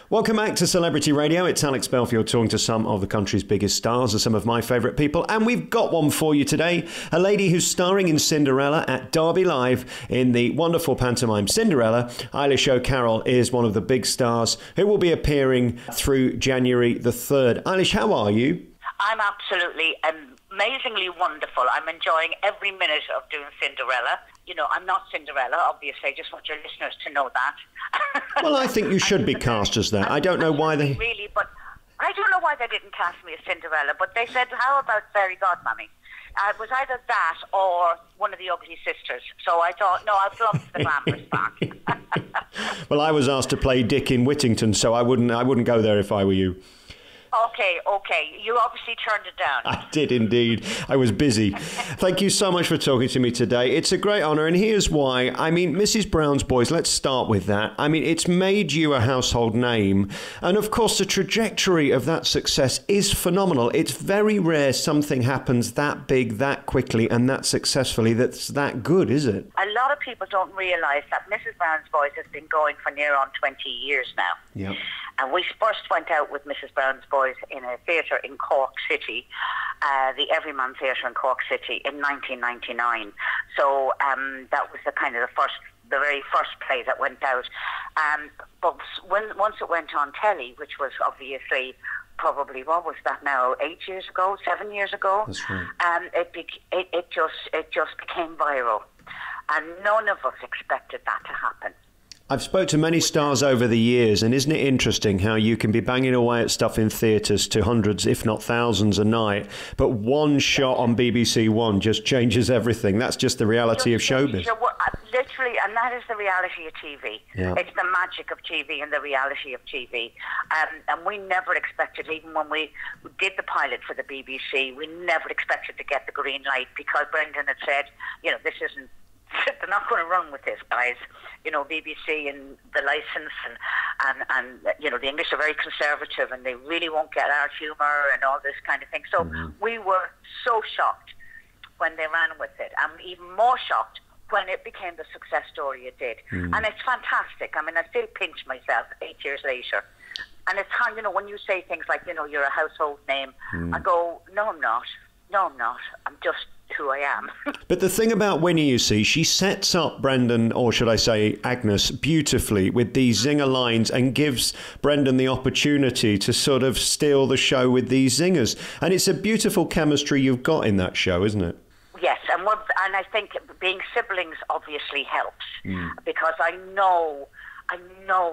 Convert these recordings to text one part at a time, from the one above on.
Welcome back to Celebrity Radio. It's Alex Belfield talking to some of the country's biggest stars and some of my favourite people. And we've got one for you today. A lady who's starring in Cinderella at Derby Live in the wonderful pantomime Cinderella. Eilish O'Carroll is one of the big stars who will be appearing through January the 3rd. Eilish, how are you? I'm absolutely amazingly wonderful. I'm enjoying every minute of doing Cinderella. You know, I'm not Cinderella, obviously. I just want your listeners to know that. Well, I think you should be cast as that. I don't know why they... Really, but I don't know why they didn't cast me as Cinderella, but they said, how about Fairy Godmammy? It was either that or one of the Ugly Sisters. So I thought, no, I'll flump the glamorous part. Well, I was asked to play Dick in Whittington, so I wouldn't go there if I were you. Okay. You obviously turned it down. I did indeed. I was busy. Thank you so much for talking to me today. It's a great honour, and here's why. I mean, Mrs. Brown's Boys, let's start with that. I mean, it's made you a household name. And of course, the trajectory of that success is phenomenal. It's very rare something happens that big, that quickly, and that successfully that's that good, is it? A lot of people don't realise that Mrs. Brown's Boys has been going for near on 20 years now. Yeah. And we first went out with Mrs. Brown's Boys in a theatre in Cork City, the Everyman Theatre in Cork City in 1999. So that was the very first play that went out. But once it went on telly, which was obviously probably, what was that now, 7 years ago? That's right. It just became viral. And none of us expected that to happen. I've spoke to many stars over the years, and isn't it interesting how you can be banging away at stuff in theatres to hundreds, if not thousands a night, but one shot on BBC One just changes everything. That's just the reality of showbiz. Literally, and that is the reality of TV. Yeah. It's the magic of TV and the reality of TV. And we never expected, even when we did the pilot for the BBC, we never expected to get the green light, because Brendan had said, this isn't, they're not going to run with this, guys. BBC and the licence and the English are very conservative, and they really won't get our humour and all this kind of thing. So we were so shocked when they ran with it, and even more shocked when it became the success story it did. And it's fantastic. I mean, I still pinch myself 8 years later. And it's hard, when you say things like, you're a household name, I go, no, I'm not. I'm just who I am. But the thing about Winnie, you see, she sets up Brendan, or should I say Agnes, beautifully with these zinger lines, and gives Brendan the opportunity to sort of steal the show with these zingers. And it's a beautiful chemistry you've got in that show, isn't it? Yes, and I think being siblings obviously helps, because I know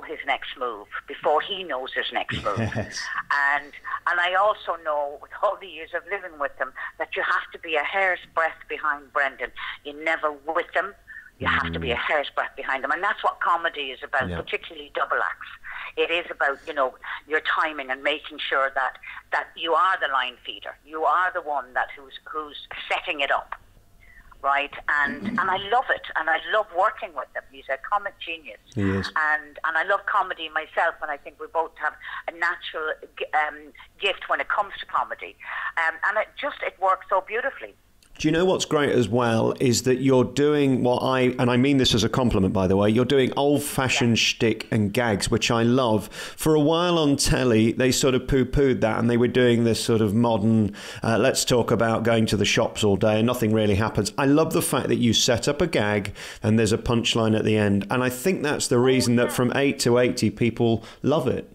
his next move before he knows his next move. Yes. And I also know, with all the years of living with him, that you have to be a hair's breadth behind Brendan. You're never with him. You have to be a hair's breadth behind him. And that's what comedy is about, particularly double acts. It is about, your timing and making sure that you are the line feeder. You are the one who's setting it up. Right, and I love it, and I love working with him. He's a comic genius. He is. And I love comedy myself, and I think we both have a natural gift when it comes to comedy. And it works so beautifully. Do you know what's great as well is that you're doing and I mean this as a compliment, by the way, you're doing old-fashioned shtick and gags, which I love. For a while on telly, they sort of poo-pooed that, and they were doing this sort of modern, let's talk about going to the shops all day and nothing really happens. I love the fact that you set up a gag and there's a punchline at the end. And I think that's the reason that from 8 to 80, people love it.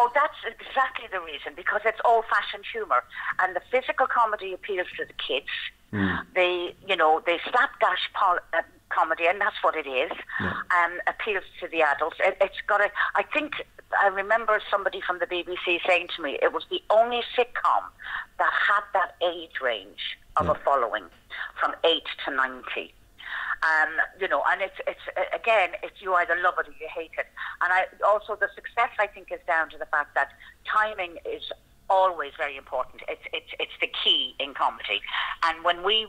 Oh, that's exactly the reason, because it's old-fashioned humour, and the physical comedy appeals to the kids. They slapdash comedy, and that's what it is, appeals to the adults. It's got I think I remember somebody from the BBC saying to me, it was the only sitcom that had that age range of a following, from 8 to 90. And it's you either love it or you hate it. And also the success, I think, is down to the fact that timing is always very important. It's the key in comedy. And when we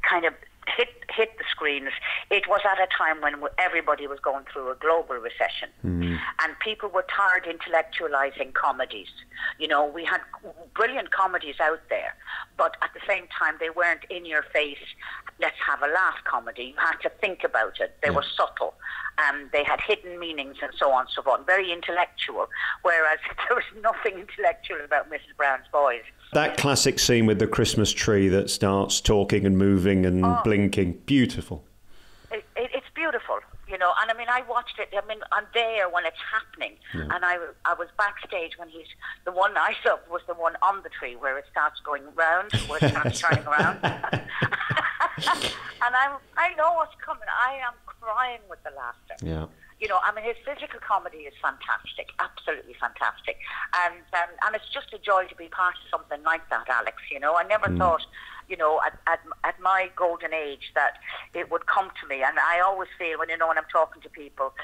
kind of hit the screens, it was at a time when everybody was going through a global recession, and people were tired intellectualizing comedies. We had brilliant comedies out there, but at the same time they weren't in your face, let's have a laugh comedy. You had to think about it. They were subtle, They had hidden meanings and so on and so on. Very intellectual, whereas there was nothing intellectual about Mrs. Brown's Boys. That classic scene with the Christmas tree that starts talking and moving and blinking. Beautiful. It's beautiful, you know. And I mean, I watched it. I mean, I'm there when it's happening, and I was backstage when the one I loved was the one on the tree where it starts going round, where it starts turning around. And I know what's coming. I am crying with the laughter. Yeah. You know, I mean, his physical comedy is fantastic, absolutely fantastic, and it's just a joy to be part of something like that, Alex. You know, I never thought, you know, at my golden age that it would come to me, and I always feel when I'm talking to people,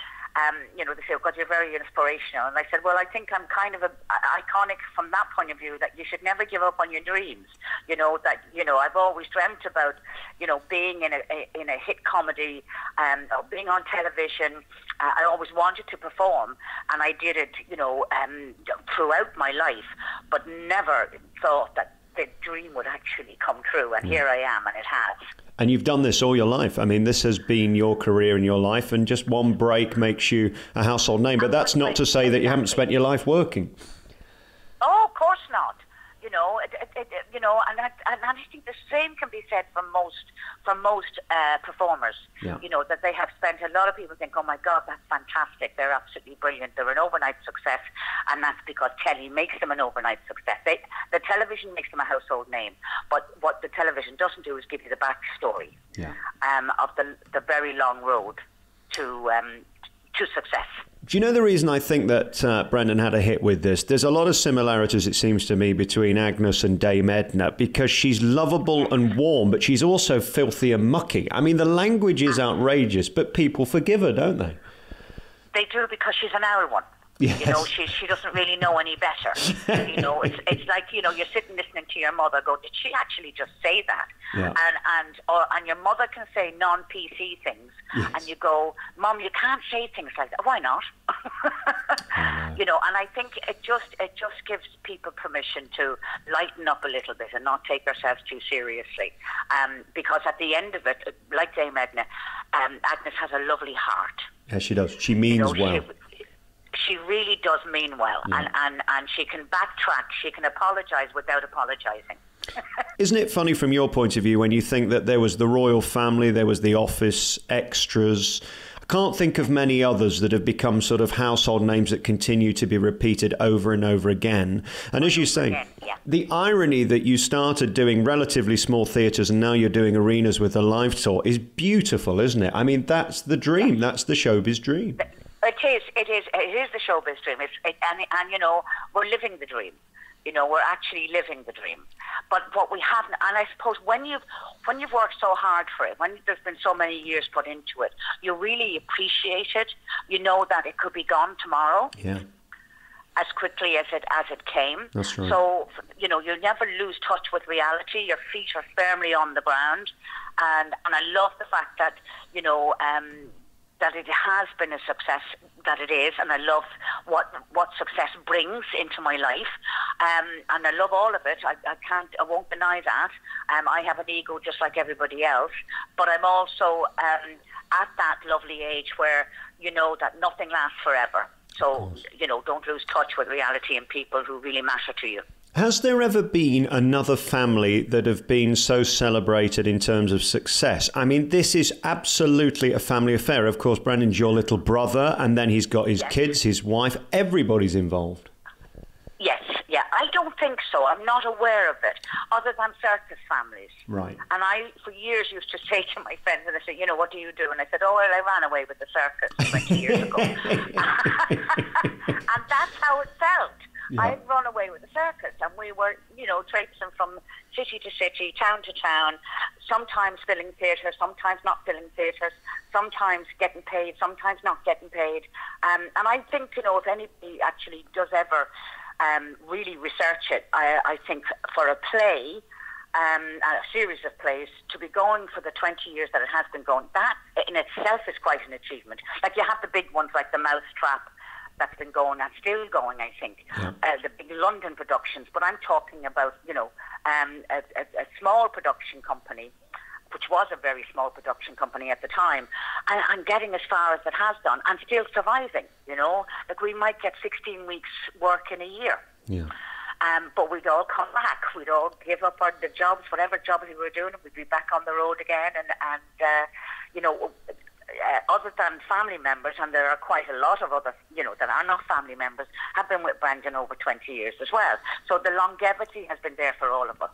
you know, they say, "Oh God, you're very inspirational," and I said, "Well, I think I'm kind of iconic from that point of view that you should never give up on your dreams. You know that I've always dreamt about, you know, being in a hit comedy, or being on television." I always wanted to perform, and I did it, you know, throughout my life, but never thought that the dream would actually come true. And here I am, and it has. And you've done this all your life. I mean, this has been your career and your life, and just one break makes you a household name. But that's not to say that you haven't spent your life working. Oh, of course not. You know, you know, and I think the same can be said for most performers. Yeah. You know, that they have spent. A lot of people think, "Oh my God, that's fantastic! They're absolutely brilliant. They're an overnight success," and that's because telly makes them an overnight success. The television makes them a household name, but what the television doesn't do is give you the backstory of the very long road to success. Do you know the reason I think that Brendan had a hit with this? There's a lot of similarities, it seems to me, between Agnes and Dame Edna, because she's lovable and warm, but she's also filthy and mucky. I mean, the language is outrageous, but people forgive her, don't they? They do, because she's an owl one. Yes. You know, she doesn't really know any better. You know, it's like, you know, you're sitting listening to your mother go, "Did she actually just say that?" Yeah. And your mother can say non-PC things, and you go, "Mom, you can't say things like that." Why not? You know, and I think it just gives people permission to lighten up a little bit and not take ourselves too seriously. Because at the end of it, like Dame Edna, Agnes has a lovely heart. Yeah, she does. She means well. She really does mean well, and she can backtrack. She can apologise without apologising. Isn't it funny from your point of view when you think that there was the royal family, there was the office, extras? I can't think of many others that have become sort of household names that continue to be repeated over and over again. And as you say, the irony that you started doing relatively small theatres and now you're doing arenas with a live tour is beautiful, isn't it? I mean, that's the dream. That's the showbiz dream. It is the showbiz dream. And you know, we're living the dream. You know, we're actually living the dream. But what we haven't, and I suppose when you've worked so hard for it, when there's been so many years put into it, you really appreciate it. You know that it could be gone tomorrow. Yeah. As quickly as it came. That's right. So, you know, you'll never lose touch with reality. Your feet are firmly on the ground. And I love the fact that, you know, that it has been a success, that it is, and I love what success brings into my life, and I love all of it. I won't deny that. I have an ego just like everybody else, but I'm also at that lovely age where you know that nothing lasts forever. So, you know, don't lose touch with reality and people who really matter to you. Has there ever been another family that have been so celebrated in terms of success? I mean, this is absolutely a family affair. Of course, Brendan's your little brother, and then he's got his kids, his wife. Everybody's involved. Yes, yeah. I don't think so. I'm not aware of it, other than circus families. Right. And I, for years, used to say to my friends, and they say, you know, what do you do? And I said, oh, well, I ran away with the circus 20 years ago. And that's how it felt. Yeah. I'd run away with the circus, and we were, you know, traipsing from city to city, town to town, sometimes filling theatres, sometimes not filling theatres, sometimes getting paid, sometimes not getting paid. And I think, you know, if anybody actually does ever really research it, I think for a play, a series of plays, to be going for the 20 years that it has been going, that in itself is quite an achievement. Like, you have the big ones like The Mousetrap, that's been going and still going, I think. Yeah. The big London productions, but I'm talking about, you know, a small production company which was a very small production company at the time, and getting as far as it has done, and still surviving, you know. Like, we might get 16 weeks work in a year. Yeah. But we'd all come back. We'd all give up on the jobs, whatever jobs we were doing, we'd be back on the road again. And you know, other than family members, and there are quite a lot of other, you know, that are not family members, have been with Brandon over 20 years as well. So the longevity has been there for all of us.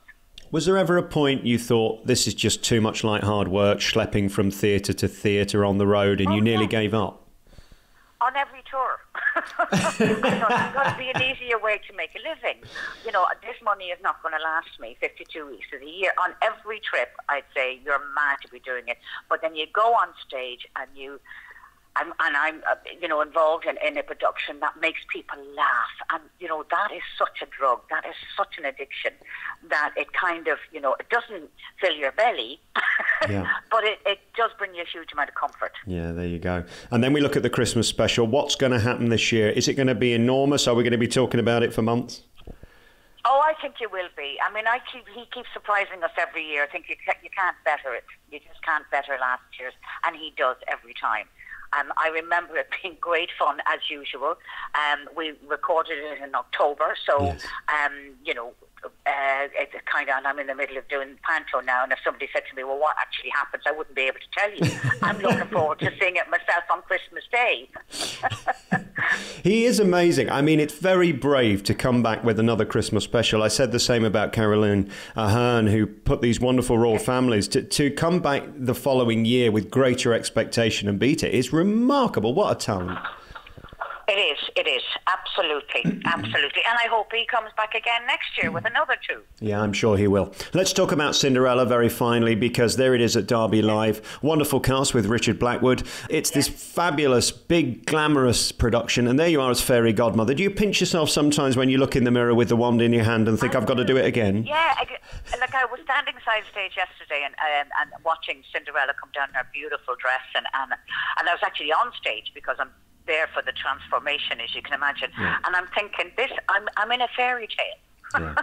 Was there ever a point you thought, this is just too much like hard work, schlepping from theatre to theatre on the road, and you nearly gave up? On every tour. You know, there's got to be an easier way to make a living. You know, this money is not going to last me 52 weeks of the year. On every trip, I'd say, you're mad to be doing it. But then you go on stage and I'm you know, involved in a production that makes people laugh. And, you know, that is such a drug. That is such an addiction that it kind of, you know, it doesn't fill your belly, but it does bring you a huge amount of comfort. Yeah, there you go. And then we look at the Christmas special. What's going to happen this year? Is it going to be enormous? Are we going to be talking about it for months? Oh, I think you will be. I mean, he keeps surprising us every year. I think you can't better it. You just can't better last year's, and he does every time. I remember it being great fun as usual. We recorded it in October, so you know, it's kind of, and I'm in the middle of doing panto now. And if somebody said to me, "Well, what actually happens?" I wouldn't be able to tell you. I'm looking forward to seeing it myself on Christmas Day. He is amazing. I mean, it's very brave to come back with another Christmas special. I said the same about Caroline Ahern, who put these wonderful royal families. To come back the following year with greater expectation and beat it is remarkable. What a talent. It is, absolutely. And I hope he comes back again next year with another two. Yeah, I'm sure he will. Let's talk about Cinderella very finally, because there it is at Derby Live. Wonderful cast with Richard Blackwood. It's this fabulous, big, glamorous production, and there you are as fairy godmother. Do you pinch yourself sometimes when you look in the mirror with the wand in your hand and think, I've got to do it again? Yeah, like I was standing side stage yesterday and watching Cinderella come down in her beautiful dress, and I was actually on stage because I'm there for the transformation, as you can imagine. Yeah. And I'm thinking, I'm in a fairy tale. Yeah.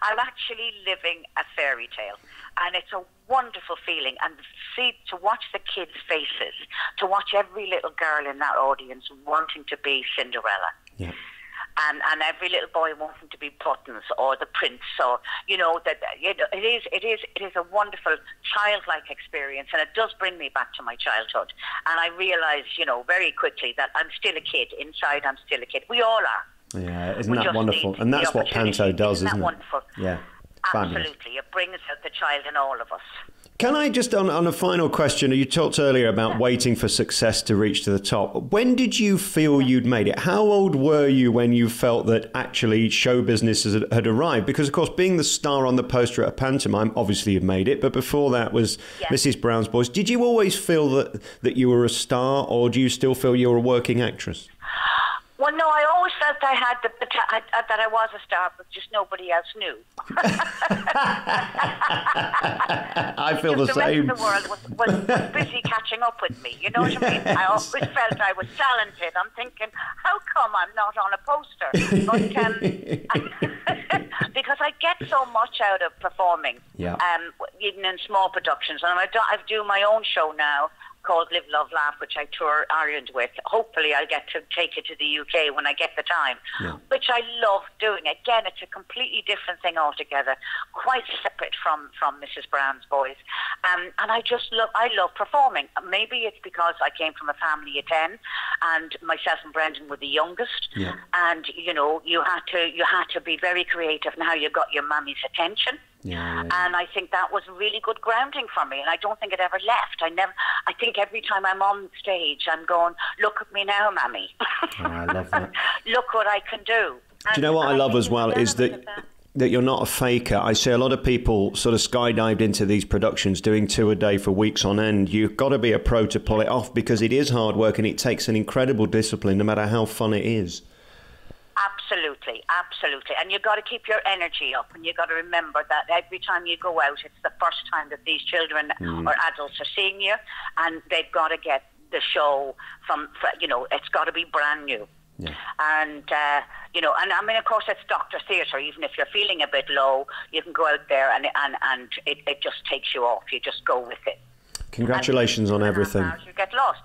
I'm actually living a fairy tale. And it's a wonderful feeling. And to watch the kids' faces, to watch every little girl in that audience wanting to be Cinderella. Yeah. And every little boy wanting to be Buttons or the Prince, or it is a wonderful childlike experience, and it does bring me back to my childhood. And I realise, very quickly that I'm still a kid. Inside, I'm still a kid. We all are. Yeah, isn't that wonderful? And that's what panto does, isn't it? Wonderful? Yeah, absolutely. Fabulous. It brings out the child in all of us. Can I just, on a final question, you talked earlier about waiting for success to reach to the top. When did you feel you'd made it? How old were you when you felt that actually show business had arrived? Because, of course, being the star on the poster at a pantomime, obviously you've made it, but before that was Mrs. Brown's Boys. Did you always feel that you were a star, or do you still feel you were a working actress? Well, no, I always felt I had that I was a star, but just nobody else knew. I feel the same. The rest of the world was busy catching up with me. You know what I mean? I always felt I was talented. I'm thinking, how come I'm not on a poster? But because I get so much out of performing, even in small productions, and I do my own show now called Live, Love, Laugh, which I tour Ireland with. Hopefully I'll get to take it to the UK when I get the time, which I love doing. Again, it's a completely different thing altogether, quite separate from Mrs. Brown's Boys. And I love performing. Maybe it's because I came from a family of 10 and myself and Brendan were the youngest. Yeah. And, you had to be very creative in how you got your mummy's attention. Yeah. And I think that was really good grounding for me, and I don't think it ever left. I think every time I'm on stage, I'm going, look at me now, Mammy. Oh, I love that. Look what I can do. And do you know what I love as well is that you're not a faker. I see a lot of people sort of skydived into these productions doing 2 a day for weeks on end. You've got to be a pro to pull it off, because it is hard work and it takes an incredible discipline no matter how fun it is. Absolutely. And you've got to keep your energy up, and you've got to remember that every time you go out, it's the first time that these children or adults are seeing you, and they've got to get the show it's got to be brand new. And, and I mean, of course, it's doctor theatre. Even if you're feeling a bit low, you can go out there and it just takes you off. You just go with it. Congratulations on everything. You get lost.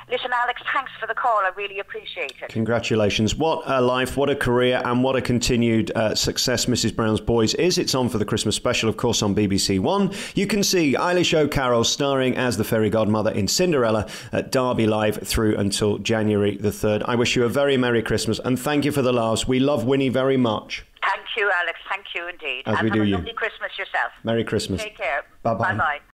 Listen, Alex, thanks for the call. I really appreciate it. Congratulations. What a life, what a career, and what a continued success Mrs. Brown's Boys is. It's on for the Christmas special, of course, on BBC One. You can see Eilish O'Carroll starring as the fairy godmother in Cinderella at Derby Live through until January the 3rd. I wish you a very Merry Christmas, and thank you for the laughs. We love Winnie very much. Thank you, Alex. Thank you indeed. As we do you. Have a lovely Christmas yourself. Merry Christmas. Take care. Bye-bye. Bye-bye.